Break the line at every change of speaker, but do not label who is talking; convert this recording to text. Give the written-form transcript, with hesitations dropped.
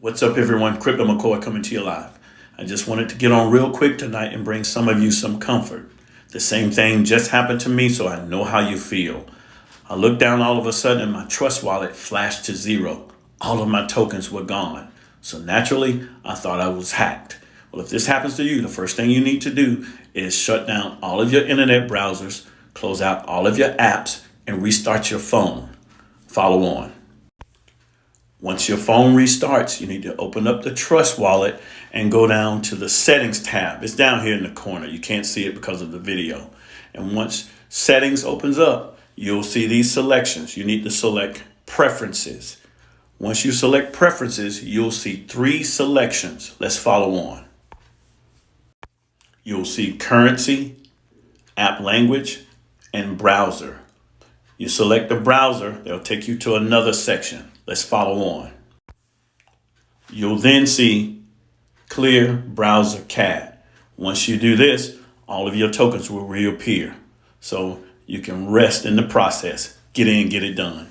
What's up, everyone? Crypto McCoy coming to you live. I just wanted to get on real quick tonight and bring some of you some comfort. The same thing just happened to me, so I know how you feel. I looked down all of a sudden and my Trust wallet flashed to zero. All of my tokens were gone. So naturally, I thought I was hacked. Well, if this happens to you, the first thing you need to do is shut down all of your internet browsers, close out all of your apps, and restart your phone. Follow on. Once your phone restarts, you need to open up the Trust wallet and go down to the settings tab. It's down here in the corner. You can't see it because of the video. And once settings opens up, you'll see these selections. You need to select preferences. Once you select preferences, you'll see three selections. Let's follow on. You'll see currency, app language, and browser. You select the browser, they'll take you to another section. Let's follow on. You'll then see clear browser cache. Once you do this, all of your tokens will reappear. So you can rest in the process. Get in, get it done.